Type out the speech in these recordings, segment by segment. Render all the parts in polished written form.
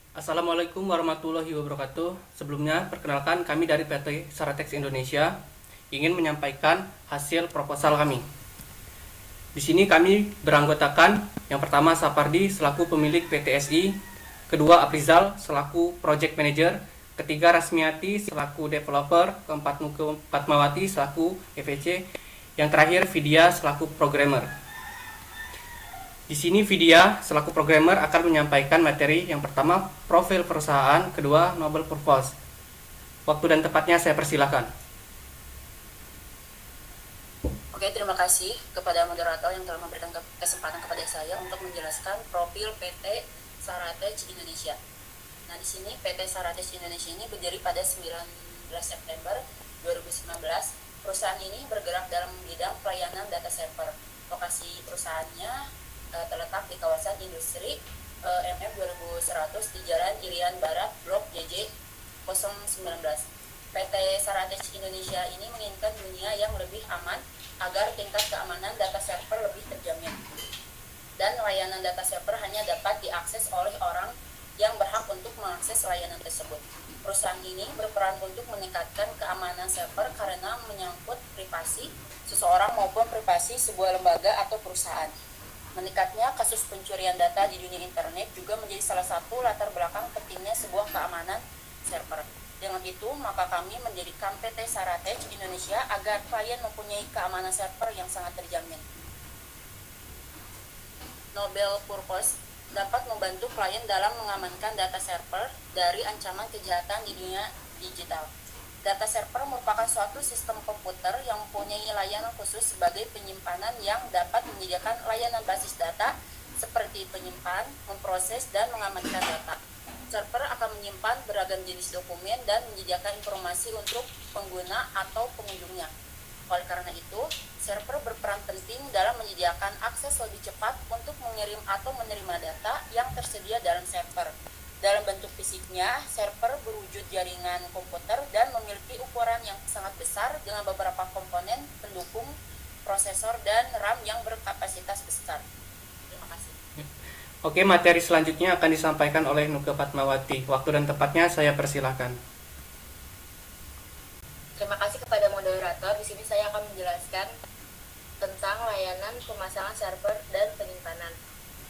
Assalamualaikum warahmatullahi wabarakatuh. Sebelumnya, perkenalkan kami dari PT Saratex Indonesia ingin menyampaikan hasil proposal kami. Di sini kami beranggotakan yang pertama Sapardi selaku pemilik PTSI, kedua Aprizal selaku project manager, ketiga Rasmiati selaku developer, keempat Nuke Fatmawati selaku EVC, yang terakhir Vidya selaku programmer. Di sini Vidya selaku programmer akan menyampaikan materi yang pertama profil perusahaan, kedua novel purpose. Waktu dan tempatnya saya persilakan. Oke, terima kasih kepada moderator yang telah memberikan kesempatan kepada saya untuk menjelaskan profil PT Saratex Indonesia. Nah, di sini PT Saratex Indonesia ini berdiri pada 19 September 2019. Perusahaan ini bergerak dalam bidang pelayanan data server. Lokasi perusahaannya terletak di kawasan industri MM 2100 di Jalan Irian Barat, Blok JJ 019. PT Saratex Indonesia ini menginginkan dunia yang lebih aman agar tingkat keamanan data server lebih terjamin. Dan layanan data server hanya dapat diakses oleh orang yang berhak untuk mengakses layanan tersebut. Perusahaan ini berperan untuk meningkatkan keamanan server karena menyangkut privasi seseorang maupun privasi sebuah lembaga atau perusahaan. Meningkatnya kasus pencurian data di dunia internet juga menjadi salah satu latar belakang pentingnya sebuah keamanan server. Dengan itu, maka kami mendirikan PT Saratex Indonesia agar klien mempunyai keamanan server yang sangat terjamin. Novel Purpose dapat membantu klien dalam mengamankan data server dari ancaman kejahatan di dunia digital. Data server merupakan suatu sistem komputer yang mempunyai layanan khusus sebagai penyimpanan yang dapat menyediakan layanan basis data seperti penyimpan, memproses, dan mengamankan data. Server akan menyimpan beragam jenis dokumen dan menyediakan informasi untuk pengguna atau pengunjungnya. Oleh karena itu, server berperan penting dalam menyediakan akses lebih cepat untuk mengirim atau menerima data yang tersedia dalam server. Dalam bentuk fisiknya, server berwujud jaringan komputer dan memiliki ukuran yang sangat besar dengan beberapa komponen pendukung, prosesor, dan RAM yang berkapasitas besar. Terima kasih. Oke, materi selanjutnya akan disampaikan oleh Nuke Fatmawati. Waktu dan tempatnya saya persilakan. Terima kasih kepada moderator. Di sini saya akan menjelaskan tentang layanan pemasangan server dan penyimpanan.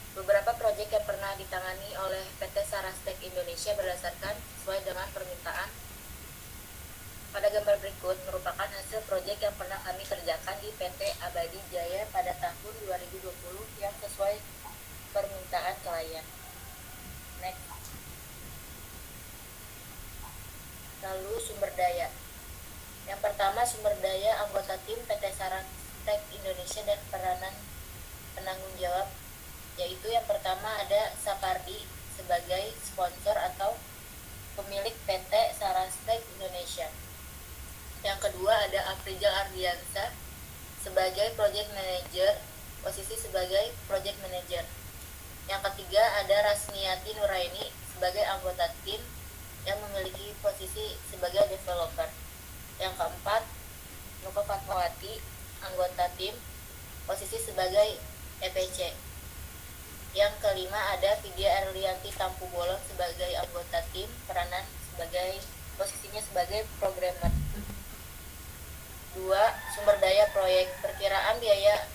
Beberapa proyek yang pernah ditangani oleh PT Saratex Indonesia berdasarkan sesuai dengan permintaan. Pada gambar berikut merupakan hasil proyek yang pernah kami kerjakan di PT Abadi Jaya pada tahun 2020 yang sesuai permintaan klien. Next. Lalu sumber daya. Yang pertama, sumber daya anggota tim PT Saratex Indonesia dan peranan penanggung jawab, yaitu yang pertama ada Sapardi sebagai sponsor atau pemilik PT Saratex Indonesia. Yang kedua ada Aprizal Ardiansa sebagai project manager, posisi sebagai project manager. Yang ketiga ada Rasmiati Nuraini sebagai anggota tim yang memiliki posisi sebagai developer. Yang keempat, Nuke Fatmawati, anggota tim, posisi sebagai EPC. Yang kelima ada Vidya Erlianti Tampu Bolon sebagai anggota tim, peranan sebagai posisinya sebagai programmer. 2. Sumber daya proyek. Perkiraan biaya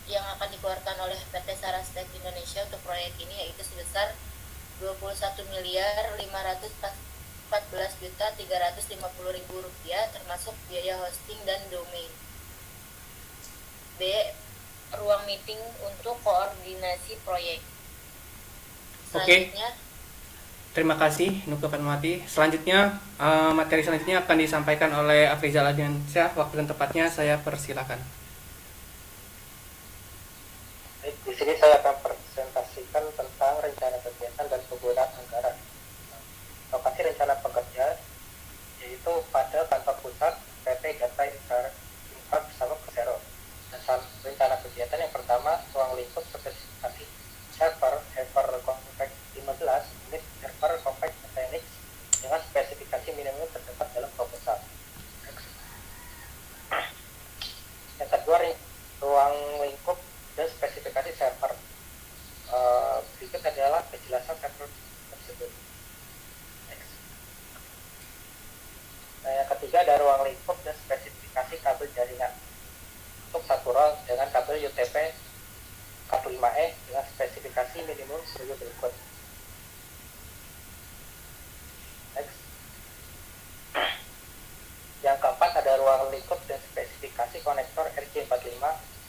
yang akan dikeluarkan oleh PT Saratex Indonesia untuk proyek ini yaitu sebesar Rp21.514.350.000 termasuk biaya hosting dan domain. B. Ruang meeting untuk koordinasi proyek. Selanjutnya, Terima kasih Nuke Fatmawati. Selanjutnya, materi selanjutnya akan disampaikan oleh Aprizal Ardiansyah. Waktu dan tempatnya saya persilakan. Di sini saya akan presentasikan tentang rencana kegiatan dan penggunaan anggaran. Lokasi rencana pekerjaan yaitu pada kantor pusat PT Data Infra bersama Persero. Rencana kegiatan yang pertama, ruang lingkup spesifikasi server compact 15 unit server compact Phoenix dengan spesifikasi minimum terdapat dalam proposal. Yang kedua, ruang lingkup dan spesifikasi server. Berikut adalah penjelasan ketiga ada ruang lingkup dan spesifikasi kabel jaringan untuk satu roll dengan kabel UTP 45E dengan spesifikasi minimum sebagai berikut. Next. Yang keempat ada ruang lingkup dan spesifikasi konektor RJ45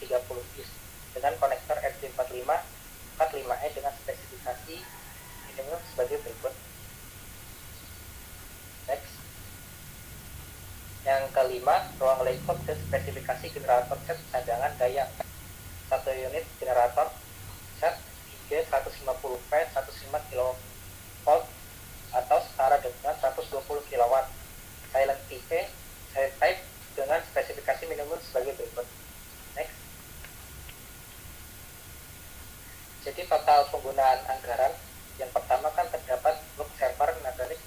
30 piece dengan konektor RJ45 45E dengan spesifikasi minimum sebagai berikut. Next. Yang kelima, ruang lingkup dan spesifikasi generator set cadangan daya 1 unit generator set IG 150V 105 kV atau setara dengan 120 kW silent PV silent type dengan spesifikasi minimum sebagai berikut. Next. Jadi total penggunaan anggaran yang pertama kan terdapat blok server Netherix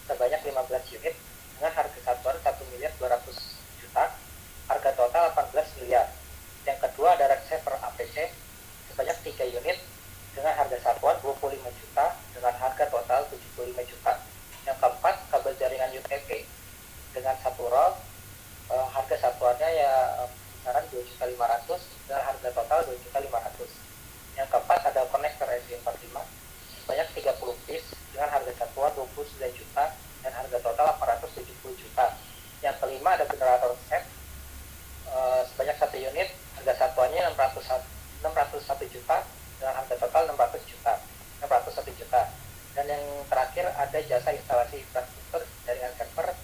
sebanyak 15 unit dengan harga satuan 1.200.000.000, harga total 18 miliar. Yang kedua ada rack server APC sebanyak 3 unit dengan harga satuan 25 juta dengan harga total 75 juta. Yang keempat kabel jaringan UTP dengan satu roll, harga satuannya ya kisaran 2.500.000 dengan harga total 2.500.000. Yang keempat ada konektor RJ45 sebanyak 30 piece dengan harga satuan 29 juta dan harga total 870 juta. Yang kelima ada generator set sebanyak 1 unit, harga satuannya 601 juta dengan harga total 601 juta. Dan yang terakhir ada jasa instalasi infrastruktur jaringan server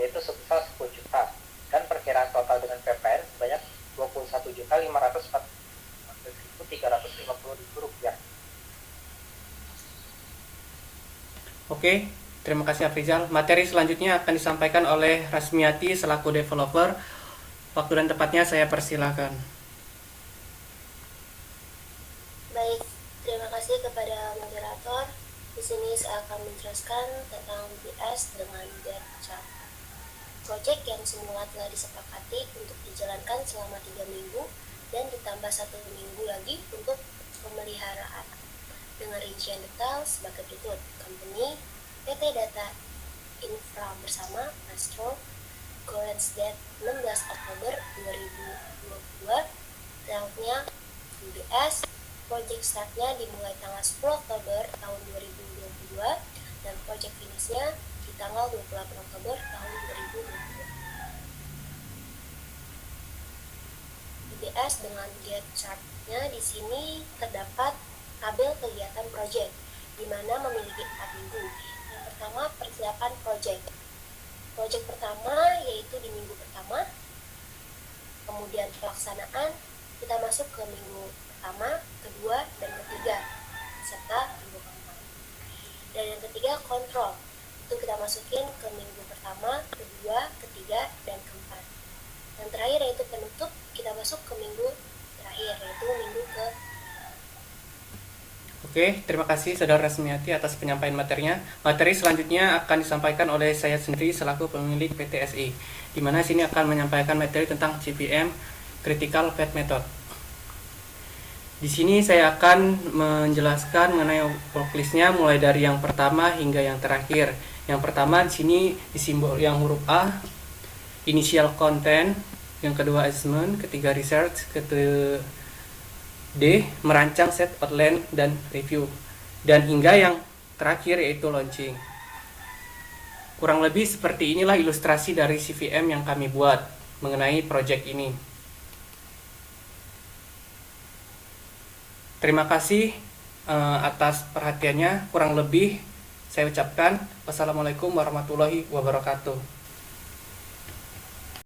yaitu sebesar 10 juta dan perkiraan total dengan PPN sebanyak 21.540.350 rupiah. Oke, terima kasih Afrizal. Materi selanjutnya akan disampaikan oleh Rasmiati selaku developer. Waktu dan tempatnya saya persilakan. Baik, terima kasih kepada moderator. Di sini saya akan menjelaskan tentang BBS dengan Gantt chart. Proyek yang semula telah disepakati untuk dijalankan selama 3 minggu dan ditambah 1 minggu lagi untuk pemeliharaan. Dengan rincian detail sebagai berikut. Company PT Data Infra bersama Astro, Goran's Date 16 Oktober 2022, layoutnya BBS, project startnya dimulai tanggal 10 Oktober tahun 2022 dan project finishnya di tanggal 28 Oktober tahun 2022. BBS dengan Gantt chart-nya di sini terdapat tabel kegiatan project di mana memiliki 4 minggu. Yang pertama persiapan project. Project pertama yaitu di minggu pertama. Kemudian pelaksanaan kita masuk ke minggu pertama, kedua, dan ketiga serta minggu keempat. Dan yang ketiga kontrol. Itu kita masukin ke minggu pertama, kedua, ketiga, dan keempat. Yang terakhir yaitu penutup, kita masuk ke minggu terakhir yaitu minggu ke. Oke, terima kasih Saudara Rasmiati atas penyampaian materinya. Materi selanjutnya akan disampaikan oleh saya sendiri selaku pemilik PTSI, di mana sini akan menyampaikan materi tentang CPM Critical Path Method. Di sini saya akan menjelaskan mengenai worklist-nya mulai dari yang pertama hingga yang terakhir. Yang pertama di sini disimbol yang huruf A, initial content, yang kedua assessment, ketiga research, ketiga D, merancang set outline dan review, dan hingga yang terakhir yaitu launching. Kurang lebih seperti inilah ilustrasi dari CVM yang kami buat mengenai project ini. Terima kasih atas perhatiannya. Kurang lebih saya ucapkan wassalamualaikum warahmatullahi wabarakatuh.